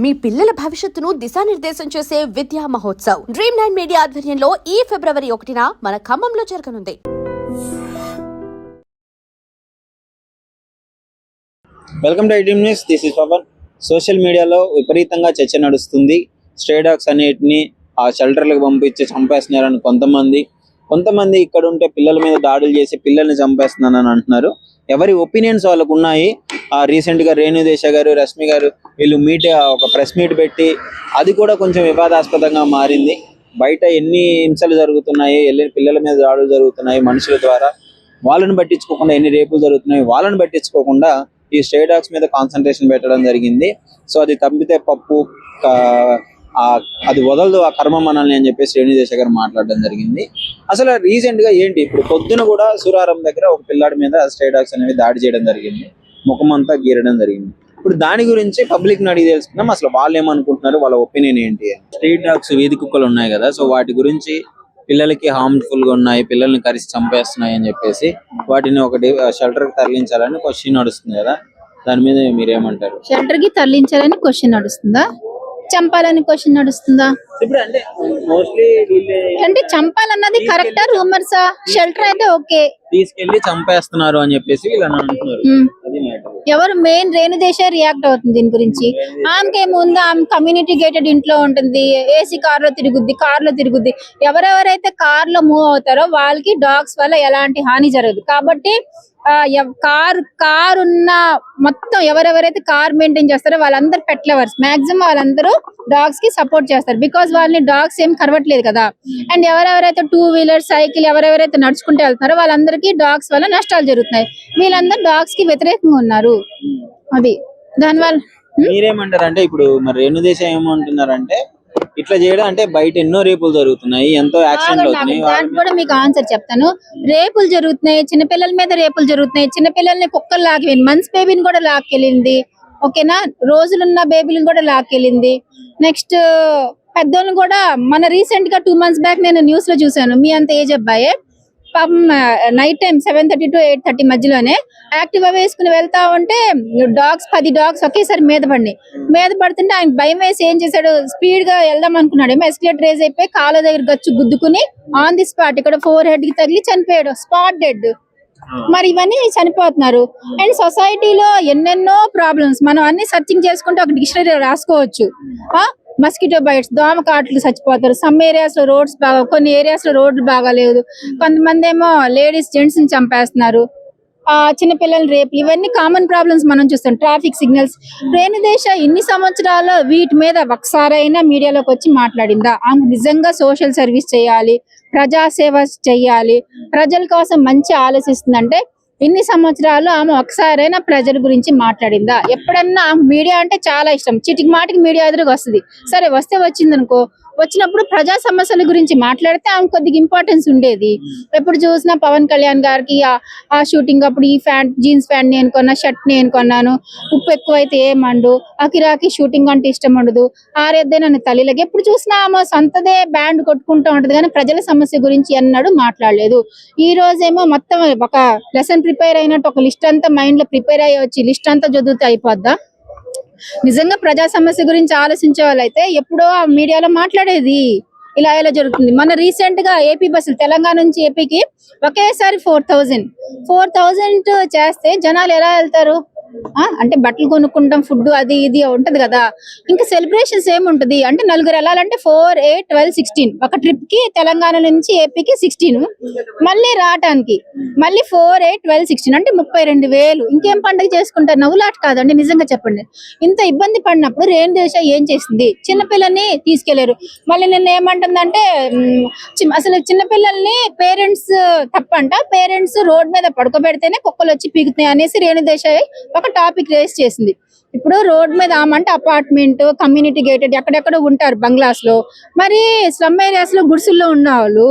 మీ పిల్లల భవిష్యత్తును దిశానిర్దేశం చేసే విద్యా మహోత్సవ్ Dream9 మీడియా ఆధ్వర్యంలో ఈ ఫిబ్రవరి 1న మన ఖమ్మంలో జరగనుంది. Welcome to iDream news. This is Pavan. Social మీడియాలో విపరీతంగా చర్చ నడుస్తుంది. స్ట్రే డాగ్స్ అన్నిటిని ఆ షెల్టర్లకు పంపించి చంపేస్తున్నారని కొంతమంది ఇక్కడ ఉంటే పిల్లల మీద దాడులు చేసి పిల్లల్ని చంపేస్తున్నారని అంటున్నారు. ఎవరి ఒపీనియన్స్ వాళ్ళకు ఉన్నాయి. రీసెంట్ గా రేణుదేశ గారు, రష్మి గారు వీళ్ళు ఒక ప్రెస్ మీట్ పెట్టి అది కూడా కొంచెం వివాదాస్పదంగా మారింది. బయట ఎన్ని హింసలు జరుగుతున్నాయి, పిల్లల మీద దాడులు జరుగుతున్నాయి మనుషుల ద్వారా, వాళ్ళని పట్టించుకోకుండా ఎన్ని రేపులు జరుగుతున్నాయి వాళ్ళని పట్టించుకోకుండా ఈ స్ట్రే డాగ్స్ మీద కాన్సన్ట్రేషన్ పెట్టడం జరిగింది. సో అది తప్పితే పప్పు, అది వదలదు ఆ కర్మ మనల్ని అని చెప్పేసి రేణుదేశ గారు మాట్లాడడం జరిగింది. అసలు రీసెంట్ గా ఏంటి, ఇప్పుడు పొద్దున కూడా సూరారం దగ్గర ఒక పిల్లాడి మీద స్ట్రే డాగ్స్ అనేవి దాడి చేయడం జరిగింది, ముఖం అంతా గీరడం జరిగింది. ఇప్పుడు దాని గురించి పబ్లిక్ ని అడిగి తెలుసుకున్నాం. అసలు వాళ్ళు ఏమనుకుంటున్నారు, వాళ్ళ ఒపీనియన్ ఏంటి. స్ట్రీట్ డాగ్స్, వీధి కుక్కలు ఉన్నాయి కదా, సో వాటి గురించి పిల్లలకి హార్మ్ఫుల్ గా ఉన్నాయి, పిల్లల్ని కరిసి చంపేస్తున్నాయి అని చెప్పేసి వాటిని ఒకటి షెల్టర్ కి తరలించాలని క్వశ్చన్ నడుస్తుంది కదా, దాని మీద మీరేమంటారు? షెల్టర్ కి తరలించాలని క్వశ్చన్ నడుస్తుందా, చంపాలని క్వశ్చన్ నడుస్తుందా? ఇప్పుడు అంటే చంపాలన్నది కరెక్టా, రూమర్సా? షెల్టర్ అయితే ఓకే, తీసుకెళ్లి చంపేస్తున్నారు అని చెప్పేసి వీళ్ళని అంటున్నారు. ఎవరు మెయిన్ రేణుదేశ రియాక్ట్ అవుతుంది దీని గురించి. ఆమెకేముంది, ఆమె కమ్యూనిటీ గేటెడ్ ఇంట్లో ఉంటుంది, ఏసీ కార్ లో తిరుగుద్ది. ఎవరెవరైతే కార్ లో మూవ్ అవుతారో వాళ్ళకి డాగ్స్ వల్ల ఎలాంటి హాని జరగదు. కాబట్టి కార్ ఉన్న మొత్తం ఎవరెవరైతే కార్ మెయింటైన్ చేస్తారో వాళ్ళందరూ పెట్ లవర్స్, మాక్సిమం వాళ్ళందరూ డాగ్స్ కి సపోర్ట్ చేస్తారు. బికాస్ వాళ్ళని డాగ్స్ ఏం కరవట్లేదు కదా. అండ్ ఎవరెవరైతే 2 వీలర్, సైకిల్ ఎవరెవరైతే నడుచుకుంటూ వెళ్తున్నారో వాళ్ళందరికీ డాగ్స్ వల్ల నష్టాలు జరుగుతున్నాయి. వీళ్ళందరూ డాగ్స్ కి వ్యతిరేకంగా ఉన్నారు. అది దానివల్ల మీరేమంటారు అంటే, ఇప్పుడు మరి రేణుదేశం ఏమంటున్నారంటే ఇట్లా చేయడం అంటే బయట ఎన్నో రేపులు జరుగుతున్నాయి, ఎంతో యాక్సిడెంట్ అవుతున్నాయి. దానికి కూడా మీకు ఆన్సర్ చెప్తాను. రేపులు జరుగుతున్నాయి, చిన్నపిల్లల మీద రేపులు జరుగుతున్నాయి. చిన్నపిల్లల్ని కుక్కలు లాక్కెళ్ళింది, మంత్స్ బేబీని కూడా లాక్కెళ్ళింది, ఓకేనా, రోజులున్న బేబీలను కూడా లాక్కెళ్ళింది. నెక్స్ట్ పెద్దోళ్ళని కూడా మన రీసెంట్ గా 2 months బ్యాక్ నేను న్యూస్ లో చూసాను. మీ అంత ఏజ్ అబ్బాయే పాపం నైట్ టైం 7:30 to 8:30 మధ్యలోనే యాక్టివా వేసుకుని వెళ్తా ఉంటే 10 డాగ్స్ ఒకేసారి మీద పడుతుంటే ఆయన భయం వేసి ఏం చేశాడు, స్పీడ్ గా వెళ్దాం అనుకున్నాడు. ఏమో ఎస్కలేటర్ రేజ్ అయిపోయి కాళ్ళ దగ్గర గచ్చు గుద్దుకుని ఆన్ ది స్పాట్ ఇక్కడ 4 కి తగిలి చనిపోయాడు, స్పాట్ డెడ్. మరి ఇవన్నీ చనిపోతున్నారు. అండ్ సొసైటీలో ఎన్నెన్నో ప్రాబ్లమ్స్ మనం అన్ని సర్చింగ్ చేసుకుంటే ఒక డిక్షనరీ రాసుకోవచ్చు. మస్కిటో బైట్స్, దోమ కాట్లు చచ్చిపోతారు. సమ్ ఏరియాస్ లో రోడ్స్ బాగా, కొన్ని ఏరియాస్ లో రోడ్లు బాగాలేదు. కొంతమంది ఏమో లేడీస్, జెంట్స్ ని చంపేస్తున్నారు. చిన్నపిల్లల రేపులు, ఇవన్నీ కామన్ ప్రాబ్లమ్స్ మనం చూస్తాం. Traffic signals. రేణుదేశ ఇన్ని సంవత్సరాలు వీటి మీద ఒకసారైనా మీడియాలోకి వచ్చి మాట్లాడిందా? ఆమె నిజంగా సోషల్ సర్వీస్ చేయాలి, ప్రజాసేవ చెయ్యాలి, ప్రజల కోసం మంచి ఆలోచిస్తుందంటే ఇన్ని సంవత్సరాలు ఆమె ఒకసారైనా ప్రజల గురించి మాట్లాడిందా? ఎప్పుడన్నా ఆమె మీడియా అంటే చాలా ఇష్టం, చిటికి మాటికి మీడియా ఎదురుగా వస్తుంది. సరే వస్తే వచ్చింది అనుకో, వచ్చినప్పుడు ప్రజా సమస్యల గురించి మాట్లాడితే ఆమె కొద్దిగా ఇంపార్టెన్స్ ఉండేది. ఎప్పుడు చూసినా పవన్ కళ్యాణ్ గారికి ఆ షూటింగ్ అప్పుడు ఈ జీన్స్ ప్యాంట్ నేను కొన్నా, షర్ట్ నేను కొన్నాను, ఉప్పు ఎక్కువైతే ఏమండు, అకిరాకి షూటింగ్ అంటే ఇష్టం ఉండదు, ఆరేద్దే నన్ను తల్లిలకి, ఎప్పుడు చూసినా ఆమె సొంతదే బ్యాండ్ కొట్టుకుంటూ ఉంటది కానీ ప్రజల సమస్య గురించి అన్నాడు మాట్లాడలేదు. ఈ రోజేమో మొత్తం ఒక లెసన్ ప్రిపేర్ అయినట్టు ఒక లిస్ట్ అంతా మైండ్ లో ప్రిపేర్ అయ్యి వచ్చి లిస్ట్ అంతా చదివితే అయిపోద్దా? నిజంగా ప్రజా సమస్య గురించి ఆలోచించే వాళ్ళైతే ఎప్పుడో ఆ మీడియాలో మాట్లాడేది. ఇలా జరుగుతుంది. మన రీసెంట్ గా ఏపీ బస్సులు, తెలంగాణ నుంచి ఏపీకి ఒకేసారి 4,000 చేస్తే జనాలు ఎలా వెళ్తారు? అంటే బట్టలు కొనుక్కుంటాం, ఫుడ్ అది ఇది ఉంటది కదా. ఇంకా సెలబ్రేషన్స్ ఏముంటది అంటే, నలుగురు వెళ్ళాలంటే 4, 8, 12, 16 ఒక ట్రిప్ కి, తెలంగాణ నుంచి ఏపీకి 16, మళ్ళీ రావటానికి మళ్ళీ 4, 8, 12, 16 అంటే 32,000. ఇంకేం పండుగ చేసుకుంటారు? నవ్వులాట కాదండి, నిజంగా చెప్పండి. ఇంత ఇబ్బంది పడినప్పుడు రేణుదేశ ఏం చేసింది? చిన్నపిల్లల్ని తీసుకెళ్లారు. మళ్ళీ నిన్న ఏమంటుందంటే, అసలు చిన్నపిల్లల్ని పేరెంట్స్ తప్పంట, పేరెంట్స్ రోడ్ మీద పడుకోబెడితేనే కుక్కలు వచ్చి పీకుతాయి అనేసి రేణుదేశ ఒక టాపిక్ రేస్ చేసింది. ఇప్పుడు రోడ్ మీద ఆమంటే అపార్ట్మెంట్, కమ్యూనిటీ గేటెడ్ ఎక్కడెక్కడ ఉంటారు బంగ్లాస్ లో, మరి స్లమ్ ఏరియాస్ లో గుడిసెల్లో ఉన్న వాళ్ళు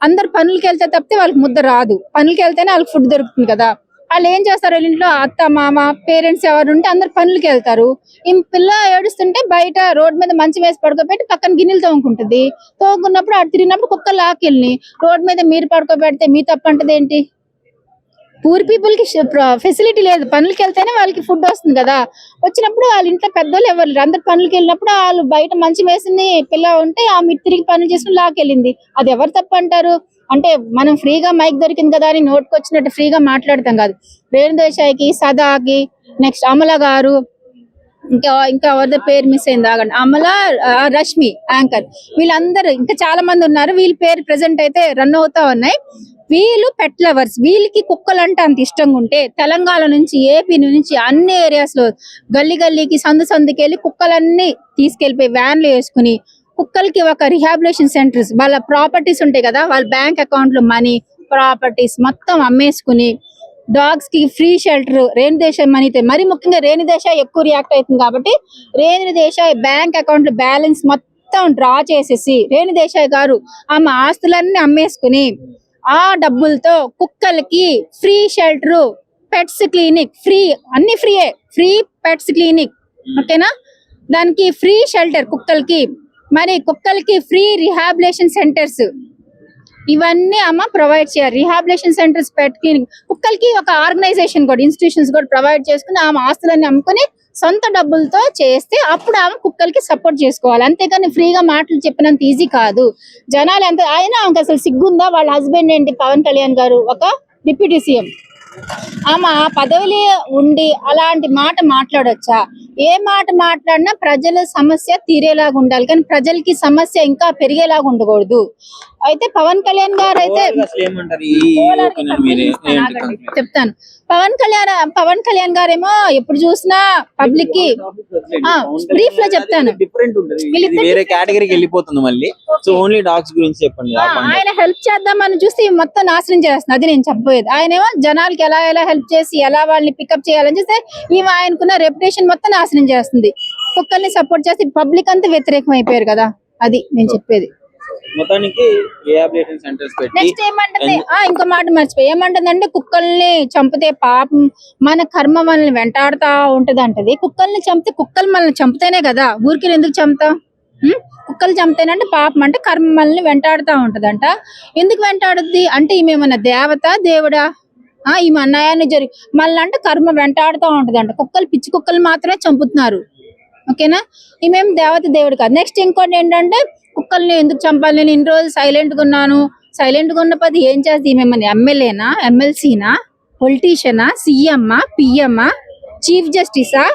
అందరు పనులకి వెళ్తే తప్పితే వాళ్ళకి ముద్ద రాదు. పనులకి వెళ్తేనే వాళ్ళకి ఫుడ్ దొరుకుతుంది కదా. వాళ్ళు ఏం చేస్తారు, వాళ్ళ ఇంట్లో అత్త, మామ, పేరెంట్స్ ఎవరు ఉంటే అందరు పనులకి వెళ్తారు. ఈ పిల్ల ఏడుస్తుంటే బయట రోడ్ మీద మంచి వేసి పడుకోబెట్టి పక్కన గిన్నెలు తోముకుంటుంది. తోముకున్నప్పుడు అటు తిరిగినప్పుడు కుక్క లాకెళ్ళి రోడ్ మీద మీరు పడుకోబెడితే మీ తప్పంటది ఏంటి? పూర్ పీపుల్ కి ఫెసిలిటీ లేదు, పనులకి వెళ్తేనే వాళ్ళకి ఫుడ్ వస్తుంది కదా. వచ్చినప్పుడు వాళ్ళ ఇంట్లో పెద్దోళ్ళు ఎవరు లేరు. అందరు పనులకి వెళ్ళినప్పుడు వాళ్ళు బయట మంచి వేసింది పిల్ల ఉంటే ఆమె తిరిగి పనులు చేసుకుని లాకెళ్ళింది. అది ఎవరు తప్పు అంటారు? అంటే మనం ఫ్రీగా మైక్ దొరికింది కదా అని నోటుకు వచ్చినట్టు ఫ్రీగా మాట్లాడతాం కాదు. రేణుదేశాయికి, సదాకి, నెక్స్ట్ అమల గారు, ఇంకా ఇంకా ఎవరి పేరు మిస్ అయింది ఆగండి, అమల, రష్మి యాంకర్, వీళ్ళందరూ ఇంకా చాలా మంది ఉన్నారు. వీళ్ళ పేరు ప్రెసెంట్ అయితే రన్ అవుతా ఉన్నాయి. వీళ్ళు పెట్ లవర్స్. వీళ్ళకి కుక్కలు అంటే అంత ఇష్టంగా ఉంటే తెలంగాణ నుంచి, ఏపీ నుంచి అన్ని ఏరియాస్ లో గల్లీ గల్లీకి, సందు సందుకి వెళ్ళి కుక్కలన్నీ తీసుకెళ్లిపోయి వ్యాన్లు వేసుకుని కుక్కలకి ఒక రిహాబిలేషన్ సెంటర్స్, వాళ్ళ ప్రాపర్టీస్ ఉంటాయి కదా, వాళ్ళ బ్యాంక్ అకౌంట్ లో మనీ, ప్రాపర్టీస్ మొత్తం అమ్మేసుకుని డాగ్స్ కి ఫ్రీ షెల్టర్, రేణుదేశాయ్ మనీతో, మరి ముఖ్యంగా రేణుదేశాయ్ ఎక్కువ రియాక్ట్ అవుతుంది కాబట్టి రేణుదేశాయ్ బ్యాంక్ అకౌంట్ లో బ్యాలెన్స్ మొత్తం డ్రా చేసేసి రేణుదేశాయ్ గారు ఆమె ఆస్తులన్నీ అమ్మేసుకుని ఆ డబ్బులతో కుక్కలకి free shelter, pets clinic, free అన్ని ఫ్రీయే, ఫ్రీ పెట్స్ క్లినిక్, ఓకేనా, దానికి ఫ్రీ షెల్టర్ కుక్కలకి, మరి కుక్కలకి ఫ్రీ రిహాబిలేషన్ సెంటర్స్, ఇవన్నీ అమ్మ ప్రొవైడ్ చేయాలి. రిహాబిలేషన్ సెంటర్స్, పెట్ క్లినిక్, కుక్కలకి ఒక ఆర్గనైజేషన్ కూడా, ఇన్స్టిట్యూషన్స్ కూడా ప్రొవైడ్ చేసుకుని ఆమె ఆస్తులన్నీ అమ్ముకుని సొంత డబ్బులతో చేస్తే అప్పుడు ఆమె కుక్కలకి సపోర్ట్ చేసుకోవాలి. అంతేగాని ఫ్రీగా మాటలు చెప్పినంత ఈజీ కాదు. జనాలు ఎంత అయినా ఆమెకు అసలు సిగ్గుందా? వాళ్ళ హస్బెండ్ ఏంటి, పవన్ కళ్యాణ్ గారు ఒక డిప్యూటీ సీఎం, ఆమె ఆ పదవిలో ఉండి అలాంటి మాట మాట్లాడొచ్చా? ఏ మాట మాట్లాడినా ప్రజల సమస్య తీరేలాగా ఉండాలి, కానీ ప్రజలకి సమస్య ఇంకా పెరిగేలాగా ఉండకూడదు. అయితే పవన్ కళ్యాణ్ గారు అయితే చెప్తాను, పవన్ కళ్యాణ్ గారేమో ఎప్పుడు చూసినా పబ్లిక్ కి బ్రీఫ్ లో చెప్తాను, వేరే కేటగిరీకి వెళ్ళిపోతుంది మళ్ళీ. సో ఓన్లీ డాగ్స్ గురించి చెప్పండి. ఆయన హెల్ప్ చేద్దామని చూస్తే మొత్తం నాశనం చేస్తుంది. అది నేను చెప్పబోయేది. ఆయనేమో జనాలకి ఎలా ఎలా హెల్ప్ చేసి ఎలా వాళ్ళని పికప్ చేయాలని చూస్తే ఈమె ఆయనకున్న రెప్యుటేషన్ మొత్తం నాశనం చేస్తుంది. కుక్కల్ని సపోర్ట్ చేసి పబ్లిక్ అంతా వ్యతిరేకం అయిపోయారు కదా, అది నేను చెప్పేది. మొత్తానికి రిహాబిలిటేషన్ సెంటర్స్ పెట్టి నెక్స్ట్ ఏమంటుంది, ఇంకో మాట మర్చిపోయి, ఏమంటుందంటే కుక్కల్ని చంపితే పాపం మన కర్మ మనల్ని వెంటాడుతా ఉంటది అంటది. కుక్కల్ని చంపితే, కుక్కలు మనల్ని చంపితేనే కదా, ఊరికి ఎందుకు చంపుతాం? కుక్కలు చంపితేనంటే పాపం అంటే కర్మ మనల్ని వెంటాడుతా ఉంటదంట. ఎందుకు వెంటాడుద్ది అంటే ఈమె ఏమన్నా దేవత, దేవుడా? ఈమె అన్యాయాన్ని జరిగి మళ్ళీ అంటే కర్మ వెంటాడుతూ ఉంటదంట. కుక్కలు, పిచ్చి కుక్కలు మాత్రమే చంపుతున్నారు, ఓకేనా? ఈమెం దేవత, దేవుడు కాదు. నెక్స్ట్ ఇంకోటి ఏంటంటే కుక్కల్ని ఎందుకు చంపాలి? నేను ఇన్ని రోజులు సైలెంట్ గా ఉన్నాను, సైలెంట్ గా ఉన్న పది ఏం చేస్తుంది? ఈమెమని ఎమ్మెల్యేనా, ఎమ్మెల్సీనా, పొలిటీషియనా, సీఎమ్మా, పిఎమ్మా, చీఫ్ జస్టిసా,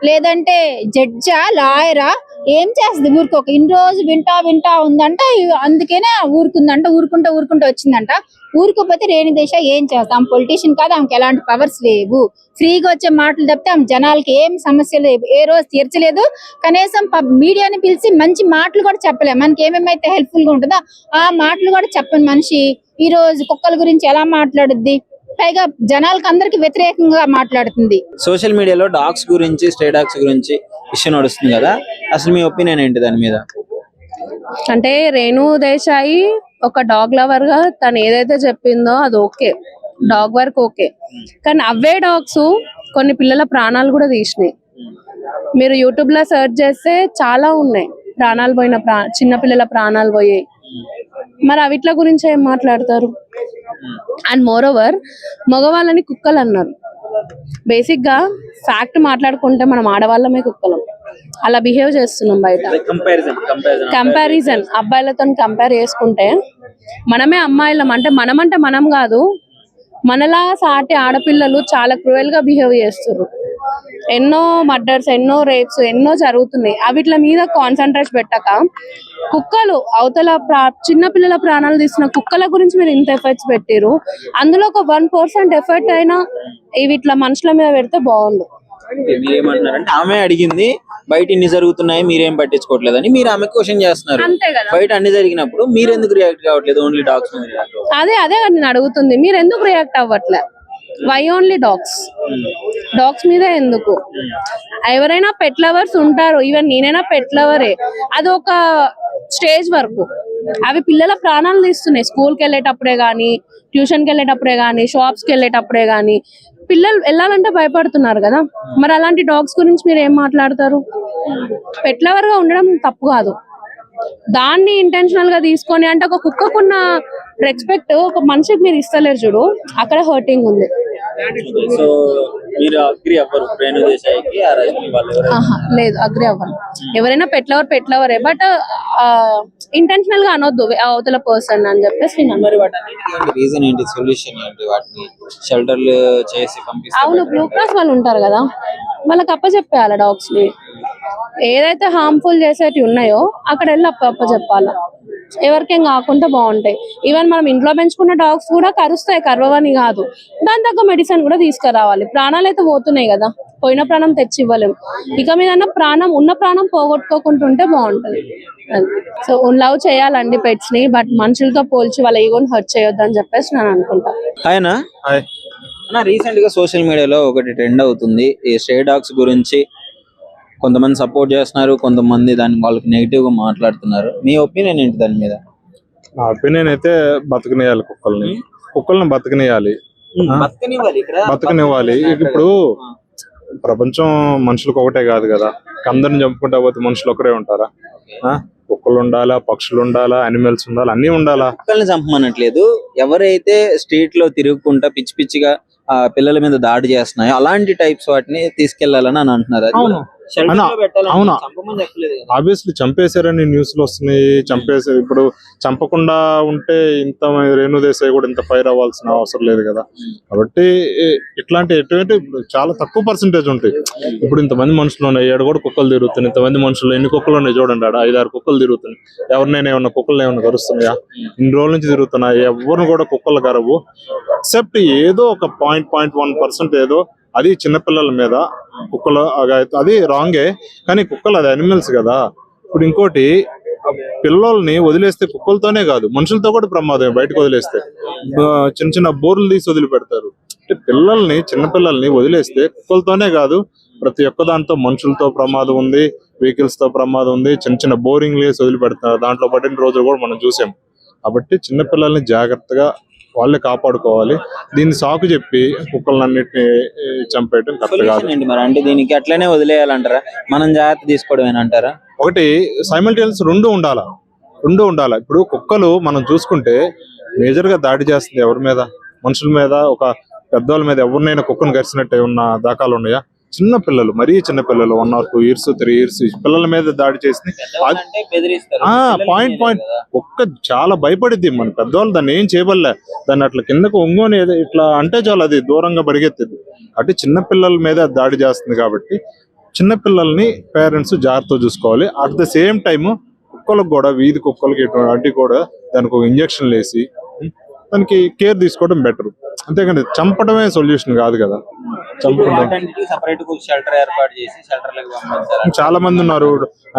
లేదంటే జడ్జా, లాయరా? ఏం చేస్తుంది? ఊరుకోక ఇన్ని రోజు వింటా ఉందంట, అందుకేనే ఊరుకుందంట, ఊరుకుంటా వచ్చిందంట. ఊరుకోపోతే రేణుదేశాయ్ ఏం చేస్తాం? పొలిటీషియన్ కాదు, ఆమెకి ఎలాంటి పవర్స్ లేవు. ఫ్రీగా వచ్చే మాటలు తప్పితే ఆమె జనాలకి ఏం సమస్యలు ఏ రోజు తీర్చలేదు. కనీసం మీడియాని పిలిచి మంచి మాటలు కూడా చెప్పలేము. మనకి ఏమేమైతే హెల్ప్ఫుల్ గా ఉంటుందో ఆ మాటలు కూడా చెప్పని మనిషి ఈ రోజు కుక్కల గురించి ఎలా మాట్లాడుద్ది? పైగా జనాలకి అందరికి వ్యతిరేకంగా మాట్లాడుతుంది. సోషల్ మీడియాలో డాగ్స్ గురించి, స్ట్రే డాగ్స్ గురించి ఇష్యూ నడుస్తుంది కదా, అసలు మీ ఒపీనియన్ ఏంటి దాని మీద? అంటే రేణుదేశాయ్ ఒక డాగ్ లవర్ గా తను ఏదైతే చెప్పిందో అది ఓకే, డాగ్ వర్క్ ఓకే, కానీ అవే డాగ్స్ కొన్ని పిల్లల ప్రాణాలు కూడా తీసినాయి. మీరు యూట్యూబ్ లో సెర్చ్ చేస్తే చాలా ఉన్నాయి ప్రాణాలు పోయిన, చిన్న పిల్లల ప్రాణాలు పోయాయి. మరి అవిట్ల గురించి ఏం మాట్లాడతారు? అండ్ మోర్ ఓవర్ మగవాళ్ళని కుక్కలు అన్నారు. బేసిక్ గా ఫ్యాక్ట్ మాట్లాడుకుంటే మనం ఆడవాళ్ళమే కుక్కలం, అలా బిహేవ్ చేస్తున్నాం బయట. కంపారిజన్ అబ్బాయిలతో కంపేర్ చేసుకుంటే మనమే అమ్మాయిలం, అంటే మనం కాదు, మనలా సాటి ఆడపిల్లలు చాలా క్రూయల్ గా బిహేవ్ చేస్తున్నారు. ఎన్నో మర్డర్స్, ఎన్నో రేప్స్, ఎన్నో జరుగుతున్నాయి. అవిట్ల మీద కాన్సన్ట్రేట్ పెట్టక కుక్కలు అవతల చిన్న పిల్లల ప్రాణాలు తీసిన కుక్కల గురించి మీరు ఇంత ఎఫర్ట్స్ పెట్టారు. అందులో ఒక 1% ఎఫర్ట్ అయినా వీటిలో మనుషుల మీద పెడితే బాగుండు. ఆమె అడిగింది బయట ఇన్ని జరుగుతున్నాయి మీరేం పట్టించుకోవట్లేదని, మీరు ఆమె క్వశ్చన్ చేస్తున్నారు. బయట అన్ని జరిగినప్పుడు మీరు ఎందుకు రియాక్ట్ కావట్లేదు? ఓన్లీ డాగ్స్ మీద అదే నేను అడుగుతుంది, మీరు ఎందుకు రియాక్ట్ అవ్వట్లే? వై ఓన్లీ డాగ్స్ మీద ఎందుకు? ఎవరైనా పెట్ లవర్స్ ఉంటారు, ఈవెన్ నేనైనా పెట్ లవరే. అది ఒక స్టేజ్ వరకు. అవి పిల్లల ప్రాణాలు తీస్తున్నాయి. స్కూల్కి వెళ్ళేటప్పుడే గానీ, ట్యూషన్కి వెళ్ళేటప్పుడే గానీ, షాప్స్కి వెళ్ళేటప్పుడే గానీ పిల్లలు వెళ్ళాలంటే భయపడుతున్నారు కదా. మరి అలాంటి డాగ్స్ గురించి మీరు ఏం మాట్లాడతారు? పెట్ లవర్ గా ఉండడం తప్పు కాదు, దాన్ని ఇంటెన్షనల్ గా తీసుకొని అంటే ఒక కుక్కకున్న రెస్పెక్ట్ ఒక మనిషికి మీరు ఇస్తలేరు చూడు, అక్కడ హర్టింగ్ ఉంది. సో మీరు అగ్రి అవ్వరు రేణు దేశాయికి ఆ రజనీ వాళ్ళు ఎవరైనా? ఆహా, లేదు, అగ్రి అవ్వను. ఎవరైనా పెట్లవరే, బట్ ఇంటెన్షనల్ గా అనొద్దు అవతల పర్సన్ అని చెప్పేసి నేను మరి వాటి రీజన్ ఏంటి, సొల్యూషన్ ఏంటి? వాటిని షెల్టర్లు చేసి పంపిస్తే అవును, బ్లూ క్రాస్ వాళ్ళు ఉంటారు కదా, వాళ్ళకి అప్పచెప్పేయాలి డాగ్స్ ని. ఏదైతే హార్మ్ఫుల్ చేసేటివి ఉన్నాయో అక్కడ వెళ్ళి అప్పచెప్పాలి, ఎవరికేం కాకుండా బాగుంటాయి. ఈవెన్ మనం ఇంట్లో పెంచుకున్న డాగ్స్ కూడా కరుస్తాయి, కరవని కాదు, దాని తగ్గ మెడిసిన్ కూడా తీసుకురావాలి. ప్రాణాలు అయితే పోతున్నాయి కదా, పోయిన ప్రాణం తెచ్చి ఇవ్వలేము. ఇక మీద ఉన్న ప్రాణం పోగొట్టుకోకుండా ఉంటే బాగుంటది. సో లవ్ చేయాలండి పెట్స్ ని, బట్ మనుషులతో పోల్చి వాళ్ళ ఈగోని హర్ట్ చేయొద్దు అని చెప్పేసి నేను అనుకుంటా. హాయ్నా? రీసెంట్ గా సోషల్ మీడియాలో ఒకటి ట్రెండ్ అవుతుంది, ఈ స్ట్రే డాగ్స్ గురించి కొంతమంది సపోర్ట్ చేస్తున్నారు, కొంతమంది దాన్ని వాళ్ళకి నెగిటివ్ గా మాట్లాడుతున్నారు. మీ ఒపీనియన్ ఏంటి దాని మీద? నా ఒపీనియన్ అయితే బతకనియాలి, కుక్కల్ని బతకనియాలి, బతకనివ్వాలి. ఇప్పుడు ప్రపంచం మనుషులకు ఒకటే కాదు కదా, అందరిని చంపుకుంటా పోతే మనుషులు ఒకరే ఉంటారా? కుక్కలు ఉండాలా, పక్షులు ఉండాలా, అనిమల్స్ ఉండాలా, అన్ని ఉండాలా. కుక్కల్ని చంపమనట్లేదు, ఎవరైతే స్ట్రీట్ లో తిరుగుకుంటా పిచ్చి పిచ్చిగా పిల్లల మీద దాడి చేస్తున్నాయో అలాంటి టైప్స్ వాటిని తీసుకెళ్లాలని అని అంటున్నారు. అవునా, ఆబ్వియస్లీ చంపేశారని న్యూస్ లో వస్తున్నాయి. చంపేసారు, ఇప్పుడు చంపకుండా ఉంటే ఇంత రేణు దేశాయ్ కూడా ఇంత ఫైర్ అవ్వాల్సిన అవసరం లేదు కదా. కాబట్టి ఇట్లాంటి ఎటువంటి చాలా తక్కువ పర్సెంటేజ్ ఉంటాయి. ఇప్పుడు ఇంతమంది మనుషులు ఉన్నాయి, ఏడు కూడా కుక్కలు తిరుగుతున్నాయి. ఇంతమంది మనుషులు ఎన్ని కుక్కలు ఉన్నాయి చూడండి, ఆడ 5-6 కుక్కలు తిరుగుతున్నాయి. ఎవరినైనా ఏమన్నా కుక్కలు ఏమన్నా కరుస్తున్నాయా? ఇన్ని రోజుల నుంచి తిరుగుతున్నాయి, ఎవరిని కూడా కుక్కలు కరవు. ఎక్సెప్ట్ ఏదో ఒక 0.1% ఏదో, అది చిన్నపిల్లల మీద కుక్కలు, అది రాంగే, కానీ కుక్కలు అది అనిమల్స్ కదా. ఇప్పుడు ఇంకోటి, పిల్లల్ని వదిలేస్తే కుక్కలతోనే కాదు మనుషులతో కూడా ప్రమాదం. బయటకు వదిలేస్తే చిన్న చిన్న బోర్లు తీసి వదిలిపెడతారు. అంటే పిల్లల్ని, చిన్నపిల్లల్ని వదిలేస్తే కుక్కలతోనే కాదు ప్రతి ఒక్క దాంతో మనుషులతో ప్రమాదం ఉంది, వెహికల్స్ తో ప్రమాదం ఉంది. చిన్న చిన్న బోరింగ్ వేసి వదిలిపెడతారు, దాంట్లో పడిన రోజులు కూడా మనం చూసాం. కాబట్టి చిన్నపిల్లల్ని జాగ్రత్తగా వాళ్ళే కాపాడుకోవాలి. దీన్ని సాకు చెప్పి కుక్కలన్నిటిని చంపేయడం కరెక్ట్ కాదు. మరి అంటే దీనికి అట్లనే వదిలేయాలంటారా, మనం జాగ్రత్త తీసుకోవడం ఏనంటారా? ఒకటి సైమల్టేనియస్ రెండు ఉండాలా. ఇప్పుడు కుక్కలు మనం చూసుకుంటే మేజర్ గా దాడి చేస్తుంది ఎవరి మీద? మనుషుల మీద. ఒక పెద్దవాళ్ళ మీద ఎవరినైనా కుక్కను గరిచినట్టు ఉన్న దాఖలు ఉన్నాయా? చిన్న పిల్లలు, మరీ చిన్న పిల్లలు 1 or 2 years 3 years పిల్లల మీద దాడి చేసింది. పాయింట్ ఒక్క చాలా భయపడిద్ది. మన పెద్దవాళ్ళు దాన్ని ఏం చేయబడలే, దాన్ని అట్లా కిందకు ఒంగోని ఇట్లా అంటే చాలు అది దూరంగా పరిగెత్తింది. అంటే చిన్న పిల్లల మీద దాడి చేస్తుంది. కాబట్టి చిన్న పిల్లల్ని పేరెంట్స్ జాగ్రత్తగా చూసుకోవాలి. అట్ ద సేమ్ టైమ్ కుక్కలకు కూడా, వీధి కుక్కలకి అడ్డి కూడా దానికి ఒక ఇంజక్షన్ వేసి దానికి కేర్ తీసుకోవడం బెటర్. అంతేకాని చంపడమే సొల్యూషన్ కాదు కదా. చాలా మంది ఉన్నారు,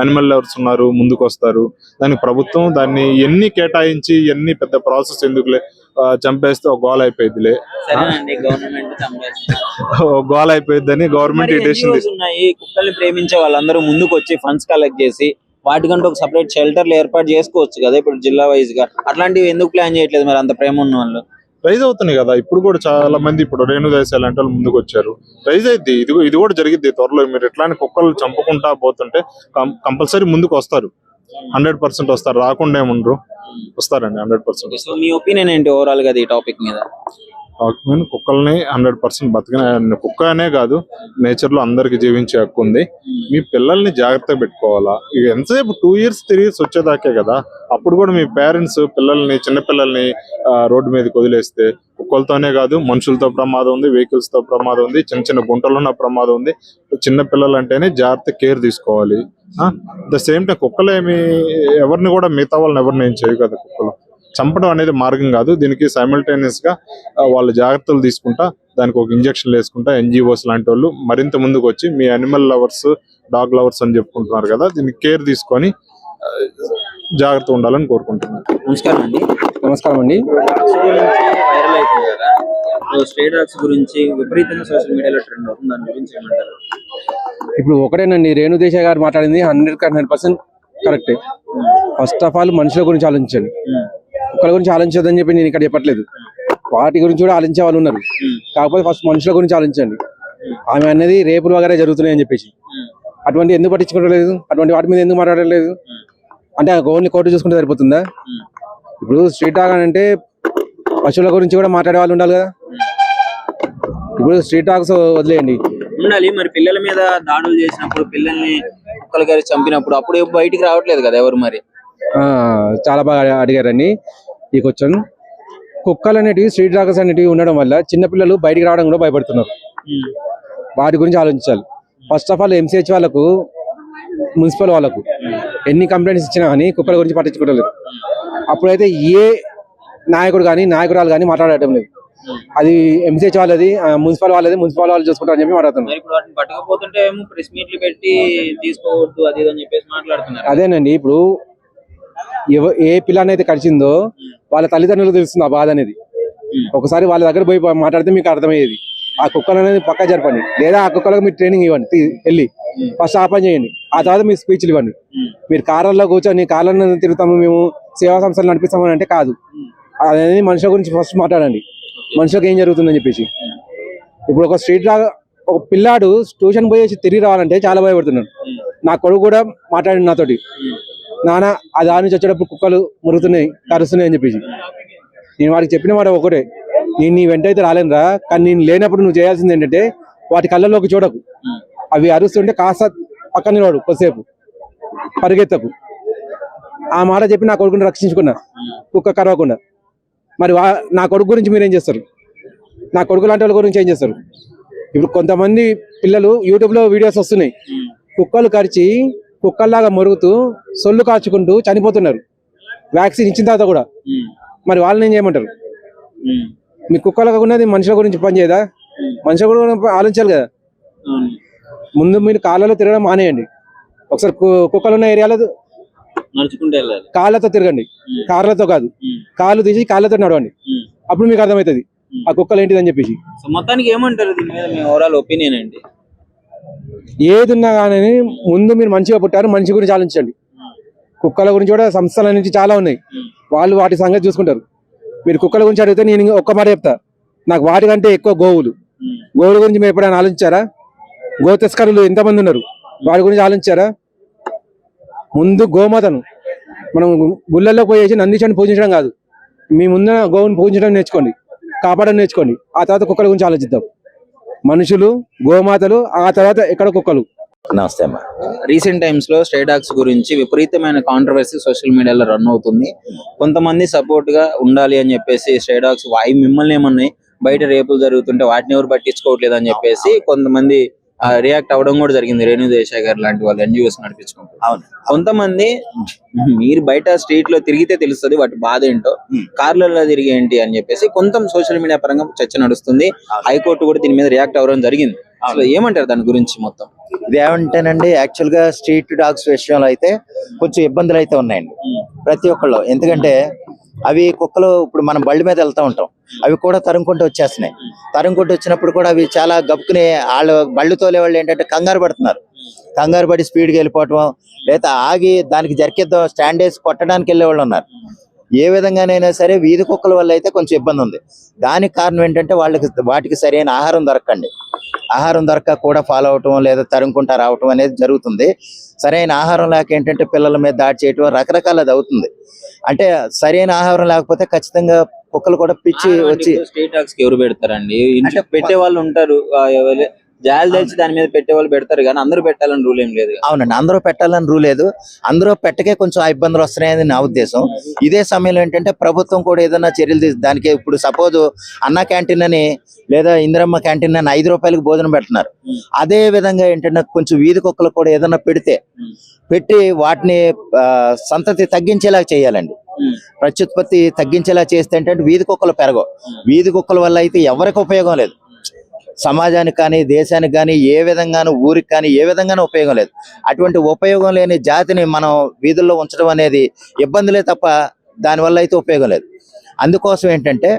అనిమల్ లవర్స్ ఉన్నారు, ముందుకు వస్తారు. దానికి ప్రభుత్వం దాన్ని ఎన్ని కేటాయించి ఎన్ని పెద్ద ప్రాసెస్ ఎందుకులే, చంపేస్తే ఒక గోల్ అయిపోయిద్దిలే, గోల్ అయిపోయిద్దని గవర్నమెంట్ డెసిషన్ తీసుకున్నాయి. కుక్కల్ని ప్రేమించే వాళ్ళందరూ ముందుకు వచ్చి ఫండ్స్ కలెక్ట్ చేసి వాటికంటే ఒక సెపరేట్ షెల్టర్లు ఏర్పాటు చేసుకోవచ్చు కదా, ఇప్పుడు జిల్లా వైజ్ గా. అట్లాంటివి ఎందుకు ప్లాన్ చేయట్లేదు మరి, అంత ప్రేమ ఉన్న వాళ్ళు? రైజ్ అవుతున్నాయి కదా ఇప్పుడు కూడా చాలా మంది. ఇప్పుడు రేణు దేశాయ్ లాంటి వాళ్ళు ముందుకు వచ్చారు, రైజ్ అయింది. ఇది కూడా జరిగిద్ది త్వరలో. మీరు ఎట్లాంటి కుక్కలు చంపుకుంటా పోతుంటే కంపల్సరీ ముందుకు వస్తారు, 100% వస్తారు, రాకుండా ఏముండరు, వస్తారండి 100%. సో మీ ఒపీనియన్ ఏంటి ఓవరాల్ గా ఈ టాపిక్ మీద? కుక్కల్ని 100% బతికిన, కుక్క అనే కాదు నేచర్ లో అందరికి జీవించే హక్కు ఉంది. మీ పిల్లల్ని జాగ్రత్తగా పెట్టుకోవాలా. ఇక ఎంతసేపు 2 years 3 years వచ్చేదాకే కదా. అప్పుడు కూడా మీ పేరెంట్స్ పిల్లల్ని, చిన్న పిల్లల్ని రోడ్డు మీదకి వదిలేస్తే కుక్కలతోనే కాదు మనుషులతో ప్రమాదం ఉంది, వెహికల్స్ తో ప్రమాదం ఉంది, చిన్న చిన్న గుంటలు ఉన్న ప్రమాదం ఉంది. చిన్న పిల్లలు అంటేనే జాగ్రత్త కేర్ తీసుకోవాలి. ద సేమ్ టైం కుక్కలేమి ఎవరిని కూడా, మిగతా వాళ్ళని ఎవరిని ఏం చేయవు కదా. కుక్కలు చంపడం అనేది మార్గం కాదు. దీనికి సైమల్టేనియస్ గా వాళ్ళు జాగ్రత్తలు తీసుకుంటా, దానికి ఒక ఇంజక్షన్ వేసుకుంటా, NGOs లాంటి వాళ్ళు మరింత ముందుకు వచ్చి, మీ అనిమల్ లవర్స్, డాగ్ లవర్స్ అని చెప్పుకుంటున్నారు కదా, దీనికి కేర్ తీసుకొని జాగ్రత్త ఉండాలని కోరుకుంటున్నాను. నమస్కారం అండి. నమస్కారం అండి. వైరల్ అవుతుంది కదా, స్ట్రే డాగ్స్ గురించి విపరీతంగా సోషల్ మీడియాలో ట్రెండ్ అవుతుంది, దాని గురించి ఏమంటారు? ఇప్పుడు ఒకటేనండి, రేణు దేశాయ్ గారు మాట్లాడింది 100% కరెక్టే. ఫస్ట్ ఆఫ్ ఆల్ మనుషుల గురించి ఆలోచించండి, కుక్కల గురించి ఆలోచించదని చెప్పి నేను ఇక్కడ చెప్పట్లేదు. వాటి గురించి కూడా ఆలోచించే వాళ్ళు ఉన్నారు, కాకపోతే ఫస్ట్ మనుషుల గురించి ఆలోచించండి. ఆమె అనేది రేపులు వగైరా జరుగుతున్నాయి అని చెప్పేసి అటువంటి ఎందుకు పట్టించుకోవట్లేదు, అటువంటి వాటి మీద ఎందుకు మాట్లాడలేదు? అంటే ఓన్లీ కోర్టు చూసుకుంటే సరిపోతుందా? ఇప్పుడు స్ట్రీట్ డాగ్ అని అంటే పశువుల గురించి కూడా మాట్లాడే వాళ్ళు ఉండాలి కదా. ఇప్పుడు స్ట్రీట్ డాగ్స్ వదిలేయండి, ఉండాలి. మరి పిల్లల మీద దాడులు చేసినప్పుడు, పిల్లల్ని కుక్కలు గారి చంపినప్పుడు అప్పుడు బయటికి రావట్లేదు కదా ఎవరు మరి. చాలా బాగా అడిగారండి ఈ క్వశ్చన్. కుక్కలు అనేటివి, స్ట్రీట్ డాగ్స్ అనేటివి ఉండడం వల్ల చిన్నపిల్లలు బయటికి రావడం కూడా భయపడుతున్నారు. వాటి గురించి ఆలోచించాలి. ఫస్ట్ ఆఫ్ ఆల్ MCH వాళ్ళకు, మున్సిపల్ వాళ్ళకు ఎన్ని కంప్లైంట్స్ ఇచ్చినా కానీ కుక్కల గురించి పట్టించుకోవట్లేదు. అప్పుడైతే ఏ నాయకుడు కానీ నాయకురాలు కానీ మాట్లాడటం లేదు. అది MCH వాళ్ళది, మున్సిపల్ వాళ్ళది, మున్సిపల్ వాళ్ళు చూసుకుంటారని చెప్పి మాట్లాడుతున్నారు. ఇప్పుడు వాటిని పట్టకపోతుంటే ఏమో ప్రెస్ మీట్లు పెట్టి తీసుకోవద్దు అది అని చెప్పేసి మాట్లాడుతున్నారు. అదేనండి, ఇప్పుడు ఏ పిల్లనైతే కరిచిందో వాళ్ళ తల్లిదండ్రులకు తెలుస్తుంది ఆ బాధ అనేది. ఒకసారి వాళ్ళ దగ్గర పోయి మాట్లాడితే మీకు అర్థమయ్యేది. ఆ కుక్కలు అనేది పక్కా జరపండి, లేదా ఆ కుక్కలకు మీరు ట్రైనింగ్ ఇవ్వండి, వెళ్ళి ఫస్ట్ ఆ పని చేయండి. ఆ తర్వాత మీరు స్పీచ్లు ఇవ్వండి. మీరు కార్లలో కూర్చొని కార్లను తిరుగుతాము, మేము సేవా సంస్థలు నడిపిస్తామని అంటే కాదు. అనేది మనుషుల గురించి ఫస్ట్ మాట్లాడండి, మనుషులకు ఏం జరుగుతుందని చెప్పేసి. ఇప్పుడు ఒక స్ట్రీట్ డాగ్, ఒక పిల్లాడు ట్యూషన్ పోయేసి తిరిగి రావాలంటే చాలా భయపడుతున్నాడు. నా కొడుకు కూడా మాట్లాడింది నాతోటి, నాన్న ఆ దాని నుంచి వచ్చేటప్పుడు కుక్కలు మురుగుతున్నాయి, కరుస్తున్నాయి అని చెప్పేసి. నేను వాడికి చెప్పిన మాట ఒకటే, నేను నీ వెంట అయితే రాలేనురా, కానీ నేను లేనప్పుడు నువ్వు చేయాల్సింది ఏంటంటే వాటి కళ్ళలోకి చూడకు. అవి అరుస్తుంటే కాస్త పక్కన నిలబడు, కొద్దిసేపు పరిగెత్తకు. ఆ మాట చెప్పి నా కొడుకుని రక్షించుకున్నా, కుక్క కరవకుండా. మరి నా కొడుకు గురించి మీరేం చేస్తారు? నా కొడుకు లాంటి వాళ్ళ గురించి ఏం చేస్తారు? ఇప్పుడు కొంతమంది పిల్లలు యూట్యూబ్లో వీడియోస్ వస్తున్నాయి, కుక్కలు కరిచి కుక్కల్లాగా మొరుగుతూ సొల్లు కాచుకుంటూ చనిపోతున్నారు వ్యాక్సిన్ ఇచ్చిన తర్వాత కూడా. మరి వాళ్ళని ఏం చేయమంటారు? మీ కుక్కలకు ఉన్నది మనుషుల గురించి పనిచేయదా? మనుషుల గురించి ఆలోచించాలి కదా. ముందు మీరు కాళ్ళలో తిరగడం మానేయండి. ఒకసారి కుక్కలు ఉన్న ఏరియాలో నడుచుకుంటే వెళ్ళాలి, కాళ్ళతో తిరగండి, కార్లతో కాదు. కాళ్ళు తీసి కాళ్ళతో నడవండి, అప్పుడు మీకు అర్థమవుతుంది ఆ కుక్కలు ఏంటిదని చెప్పేసి. సో మొత్తానికి ఏమంటారు దీని మీద మీ ఓవరాల్ ఒపీనియన్ ఏంటి? ఏది ఉన్నా కానీ ముందు మీరు మంచిగా పుట్టారు, మనిషి గురించి ఆలోచించండి. కుక్కల గురించి కూడా సంస్థల నుంచి చాలా ఉన్నాయి, వాళ్ళు వాటి సంగతి చూసుకుంటారు. మీరు కుక్కల గురించి అడిగితే నేను ఒక్క మాట చెప్తా, నాకు వాటికంటే ఎక్కువ గోవుల గురించి మీరు ఎప్పుడైనా ఆలోచించారా? గో తస్కరులు ఎంతమంది ఉన్నారు, వాటి గురించి ఆలోచించారా? ముందు గోమాతను మనం గుళ్ళల్లో పోయేసి నందీశ్వరుని పూజించడం కాదు, మీ ముందు గోవుని పూజించడం నేర్చుకోండి, కాపాడడం నేర్చుకోండి. ఆ తర్వాత కుక్కల గురించి ఆలోచిద్దాం. మనుషులు, గోమాతలు, ఆ తర్వాత ఎక్కడ కుక్కలు. నమస్తే అమ్మా. రీసెంట్ టైమ్స్ లో స్ట్రే డాగ్స్ గురించి విపరీతమైన కాంట్రవర్సీ సోషల్ మీడియాలో రన్ అవుతుంది. కొంతమంది సపోర్ట్ గా ఉండాలి అని చెప్పేసి స్ట్రే డాగ్స్ మిమ్మల్ని ఏమన్నాయి, బయట రేపులు జరుగుతుంటే వాటిని ఎవరు పట్టించుకోవట్లేదు అని చెప్పేసి కొంతమంది రియాక్ట్ అవ్వడం కూడా జరిగింది. రేణు దేశాయ్ గారు లాంటి వాళ్ళు NGOs నడిపించుకుంటారు. అవును, కొంతమంది మీరు బయట స్ట్రీట్ లో తిరిగితే తెలుస్తుంది వాటి బాధ ఏంటో, కార్లలో తిరిగి ఏంటి అని చెప్పేసి కొంత సోషల్ మీడియా పరంగా చర్చ నడుస్తుంది. హైకోర్టు కూడా దీని మీద రియాక్ట్ అవ్వడం జరిగింది. అసలు ఏమంటారు దాని గురించి? మొత్తం ఇది ఏమంటేనండి, యాక్చువల్ గా స్ట్రీట్ డాగ్స్ విషయంలో అయితే కొంచెం ఇబ్బందులు అయితే ఉన్నాయండి ప్రతి ఒక్కళ్ళు. ఎందుకంటే అవి కుక్కలు ఇప్పుడు మనం బళ్ళ మీద వెళ్తూ ఉంటాం, అవి కూడా తరుముకుంటూ వచ్చేస్తున్నాయి. తరుముకుంటూ వచ్చినప్పుడు కూడా అవి చాలా గబుకునే వాళ్ళు బళ్ళు తోలే వాళ్ళు ఏంటంటే కంగారు పడుతున్నారు. కంగారు పడి స్పీడ్గా వెళ్ళిపోవటం, లేదా ఆగి దానికి జరికేద్దాం స్టాండ్ వేసి కొట్టడానికి వెళ్ళే వాళ్ళు ఉన్నారు. ఏ విధంగానైనా సరే వీధి కుక్కల వల్ల అయితే కొంచెం ఇబ్బంది ఉంది. దానికి కారణం ఏంటంటే వాటికి సరైన ఆహారం దొరకండి, ఆహారం దొరక కూడా ఫాలో అవటం లేదా తరుముకుంటా రావటం అనేది జరుగుతుంది. సరైన ఆహారం లేక ఏంటంటే పిల్లల మీద దాడి చేయటం రకరకాలది అవుతుంది. అంటే సరైన ఆహారం లేకపోతే ఖచ్చితంగా కుక్కలు కూడా పిచ్చి వచ్చి. స్ట్రీట్ డాగ్స్ కి ఎవరు పెడతారండి? అంటే పెట్టే వాళ్ళు ఉంటారు, జాలు తెలిసి దాని మీద పెట్టే వాళ్ళు పెడతారు, కానీ అందరూ పెట్టాలని రూల్ ఏం లేదు. అవునండి, అందరూ పెట్టాలని రూల్ లేదు. అందరూ పెట్టకే కొంచెం ఆ ఇబ్బందులు వస్తున్నాయని నా ఉద్దేశం. ఇదే సమయంలో ఏంటంటే ప్రభుత్వం కూడా ఏదైనా చర్యలు దానికి ఇప్పుడు సపోజ్ అన్న క్యాంటీన్ అని లేదా ఇందిరమ్మ క్యాంటీన్ అని 5 రూపాయలకు భోజనం పెడుతున్నారు. అదే విధంగా ఏంటంటే కొంచెం వీధి కుక్కలు కూడా ఏదైనా పెట్టి వాటిని సంతతి తగ్గించేలా చేయాలండి. ప్రత్యుత్పత్తి తగ్గించేలా చేస్తే ఏంటంటే వీధి కుక్కలు పెరగవు. వీధి కుక్కల వల్ల అయితే ఎవరికి ఉపయోగం లేదు, సమాజానికి కానీ దేశానికి కానీ ఏ విధంగానూ ఊరికి కానీ ఏ విధంగానూ ఉపయోగం లేదు. అటువంటి ఉపయోగం లేని జాతిని మనం వీధుల్లో ఉంచడం అనేది ఇబ్బందులే తప్ప దానివల్ల అయితే ఉపయోగం లేదు. అందుకోసం ఏంటంటే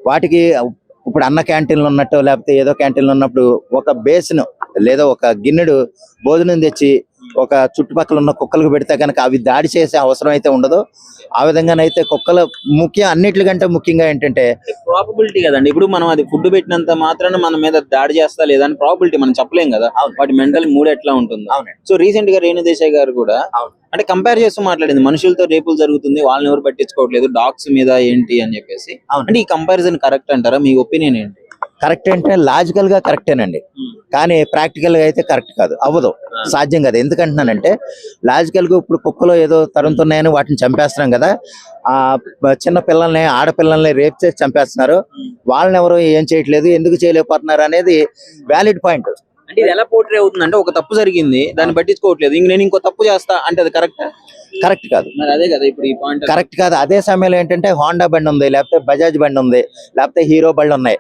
వాటికి ఇప్పుడు అన్న క్యాంటీన్లు ఉన్నట్టు లేకపోతే ఏదో క్యాంటీన్లు ఉన్నప్పుడు ఒక బేసిన్ లేదా ఒక గిన్నెడు భోజనం తెచ్చి ఒక చుట్టుపక్కల ఉన్న కుక్కలకు పెడితే కనుక అవి దాడి చేసే అవసరం అయితే ఉండదు. ఆ విధంగానైతే కుక్కలు అన్నిటికంటే ముఖ్యంగా ఏంటంటే ప్రాబబిలిటీ కదండి. ఇప్పుడు మనం అది ఫుడ్ పెట్టినంత మాత్రాన మన మీద దాడి చేస్తా లేదా అని ప్రాబబిలిటీ మనం చెప్పలేం కదా. వాటి మెంటల్ మూడ్ ఎట్లా ఉంటుంది. సో రీసెంట్ గా రేణు దేశాయ్ గారు కూడా అంటే కంపేర్ చేస్తూ మాట్లాడింది, మనుషులతో రేపులు జరుగుతుంది, వాళ్ళని ఎవరు పట్టించుకోవట్లేదు, డాగ్స్ మీద ఏంటి అని చెప్పేసి. అంటే ఈ కంపారిజన్ కరెక్ట్ అంటారా? మీ ఒపీనియన్ ఏంటి? కరెక్ట్ అంటే లాజికల్ గా కరెక్టేనండి, కానీ ప్రాక్టికల్ గా అయితే కరెక్ట్ కాదు, అవ్వదు, సాధ్యం కాదు. ఎందుకంటున్నానంటే లాజికల్ గా ఇప్పుడు కుక్కలో ఏదో తరుముతున్నాయని వాటిని చంపేస్తున్నాం కదా, ఆ చిన్న పిల్లల్ని ఆడపిల్లల్ని రేప్ చేసి చంపేస్తున్నారు, వాళ్ళని ఎవరు ఏం చేయట్లేదు, ఎందుకు చేయలేకపోతున్నారు అనేది వ్యాలిడ్ పాయింట్. అంటే ఇది ఎలా పోర్ట్రే అవుతుంది అంటే ఒక తప్పు జరిగింది, దాన్ని పట్టించుకోవట్లేదు, నేను ఇంకో తప్పు చేస్తా అంటే అది కరెక్ట్? కరెక్ట్ కాదు. మరి అదే కదా ఇప్పుడు ఈ పాయింట్ కరెక్ట్ కాదు. అదే సమయంలో ఏంటంటే హోండా బండి ఉంది, లేకపోతే బజాజ్ బండి ఉంది, లేకపోతే హీరో బండ్లు ఉన్నాయి,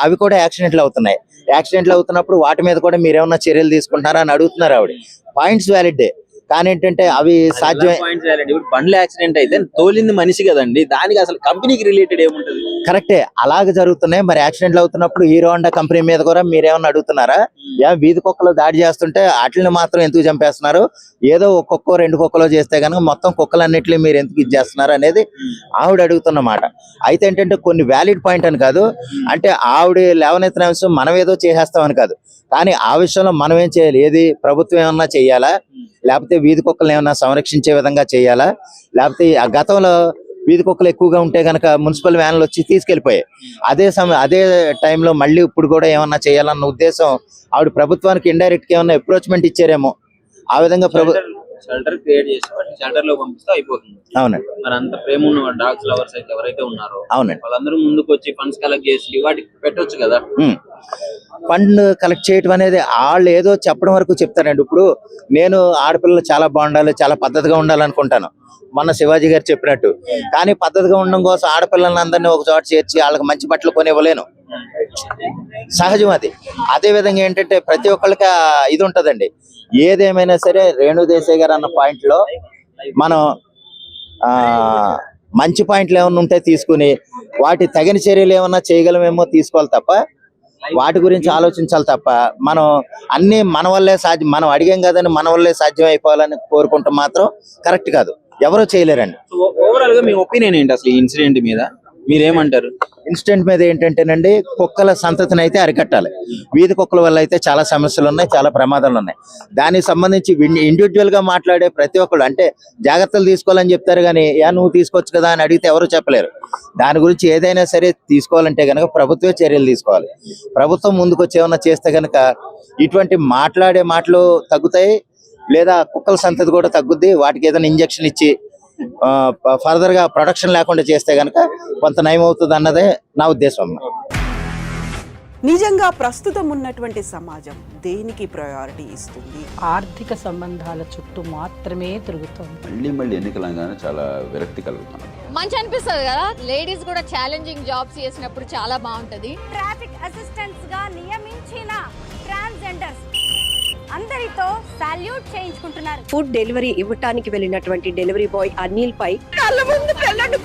అవి కూడా యాక్సిడెంట్లు అవుతున్నాయి. యాక్సిడెంట్లు అవుతున్నప్పుడు వాటి మీద కూడా మీరు ఏమన్నా చర్యలు తీసుకుంటున్నారా అని అడుగుతున్నారు ఆవిడ. పాయింట్స్ వ్యాలిడే, కానీ ఏంటంటే అవి సాధ్యమే. బండ్లు యాక్సిడెంట్ అయితే తోలింది మనిషి కదండి, దానికి అసలు కంపెనీకి రిలేటెడ్ ఏముంటది? కరెక్టే, అలాగే జరుగుతున్నాయి. మరి యాక్సిడెంట్లు అవుతున్నప్పుడు హీరో హోండా కంపెనీ మీద కూడా మీరేమన్నా అడుగుతున్నారా? వీధి కుక్కలు దాడి చేస్తుంటే వాటిని మాత్రం ఎందుకు చంపేస్తున్నారు? ఏదో ఒక కుక్క 2 కుక్కలో చేస్తే కనుక మొత్తం కుక్కలన్నిటిని మీరు ఎందుకు ఇచ్చేస్తున్నారు అనేది ఆవిడ అడుగుతున్నమాట. అయితే ఏంటంటే కొన్ని వ్యాలిడ్ పాయింట్ అని కాదు, అంటే ఆవిడ లేవనెత్తిన అంశం మనం ఏదో చేసేస్తామని కాదు, కానీ ఆ విషయంలో మనం ఏం చేయాలి, ఏది ప్రభుత్వం ఏమన్నా చేయాలా, లేకపోతే వీధి కుక్కలు ఏమన్నా సంరక్షించే విధంగా చేయాలా, లేకపోతే ఆ గతంలో వీధి కుక్కలు ఎక్కువగా ఉంటే గనక మున్సిపల్ వ్యాన్లు వచ్చి తీసుకెళ్లిపోయాయి. అదే టైంలో మళ్ళీ ఇప్పుడు కూడా ఏమన్నా చేయాలన్న ఉద్దేశం ఆవిడ ప్రభుత్వానికి ఇండైరెక్ట్ గా ఏమన్నా అప్రోచ్మెంట్ ఇచ్చారేమో. ఆ విధంగా షెల్టర్ క్రియేట్ చేసి షెల్టర్ లో పంపిస్తే అయిపోతుంది. అవునండి. మరి అంత ప్రేమ ఉన్న డాగ్స్ లవర్స్ అయితే ఎవరైతే ఉన్నారో అవునండి, వాళ్ళందరూ ముందుకు వచ్చి ఫండ్స్ కలెక్ట్ చేసి వాటికి పెట్టొచ్చు కదా. ఫండ్ కలెక్ట్ చేయటం అనేది వాళ్ళు ఏదో చెప్పడం వరకు చెప్తారండి. ఇప్పుడు నేను ఆడపిల్లలు చాలా బాగుండాలి, చాలా పద్ధతిగా ఉండాలనుకుంటాను, మొన్న శివాజీ గారు చెప్పినట్టు. కానీ పద్ధతిగా ఉండడం కోసం ఆడపిల్లలందరినీ అందరినీ ఒక చోట చేర్చి వాళ్ళకి మంచి బట్టలు కొనివ్వలేను, సహజం అది. అదే విధంగా ఏంటంటే ప్రతి ఒక్కళ్ళకి ఇది ఉంటదండి. ఏదేమైనా సరే రేణు దేశాయ్ గారు అన్న పాయింట్ లో మనం మంచి పాయింట్లు ఏమన్నా ఉంటే తీసుకుని వాటి తగిన చర్యలు ఏమన్నా చేయగలమేమో తీసుకోవాలి తప్ప, వాటి గురించి ఆలోచించాలి తప్ప, మనం అన్ని మన వల్లే సాధ్యం, మనం అడిగాం కదని మన వల్లే సాధ్యం అయిపోవాలని కోరుకుంటాం మాత్రం కరెక్ట్ కాదు, ఎవరో చేయలేరండి. ఓవరాల్ గా మీ ఒపీనియన్ ఏంటి అసలు ఈ ఇన్సిడెంట్ మీద? మీరేమంటారు? ఇన్సిడెంట్ మీద ఏంటంటేనండి, కుక్కల సంతతిని అయితే అరికట్టాలి. వీధి కుక్కల వల్ల అయితే చాలా సమస్యలు ఉన్నాయి, చాలా ప్రమాదాలు ఉన్నాయి. దానికి సంబంధించి ఇండివిజువల్ గా మాట్లాడే ప్రతి ఒక్కళ్ళు అంటే జాగ్రత్తలు తీసుకోవాలని చెప్తారు, కానీ నువ్వు తీసుకోవచ్చు కదా అని అడిగితే ఎవరు చెప్పలేరు. దాని గురించి ఏదైనా సరే తీసుకోవాలంటే కనుక ప్రభుత్వమే చర్యలు తీసుకోవాలి. ప్రభుత్వం ముందుకు వచ్చి ఏమన్నా చేస్తే కనుక ఇటువంటి మాట్లాడే మాటలు తగ్గుతాయి, లేదా కుక్కల సంతతి కూడా తగ్గుద్ది. వాటికి ఏదైనా ఇంజక్షన్ ఇచ్చి ఫర్దర్ గా ప్రొడక్షన్ లేకుండా చేస్తే గనక కొంత నయం అవుతుంది అన్నదే నా ఉద్దేశం. నిజంగా ప్రస్తుతం ఉన్నటువంటి సమాజం దేనికి ప్రయారిటీ ఇస్తుంది? ఆర్థిక సంబంధాల చుట్టూ మాత్రమే తిరుగుతుంది. మళ్ళీ ఎన్నికలంగానే చాలా విరక్తి కలుగుతాను. మంచి అనిపిస్తుంది కదా, లేడీస్ కూడా ఛాలెంజింగ్ జాబ్స్ చేసినప్పుడు చాలా బాగుంటది. ట్రాఫిక్ అసిస్టెంట్స్ గా నియమించిన ట్రాన్స్జెండర్స్ అందరితో సాల్యూట్ చేయించుకుంటున్నారు. ఫుడ్ డెలివరీ ఇవ్వటానికి వెళ్ళినటువంటి డెలివరీ బాయ్ అనిల్ పై కళ్ళ ముందు పెళ్ళండి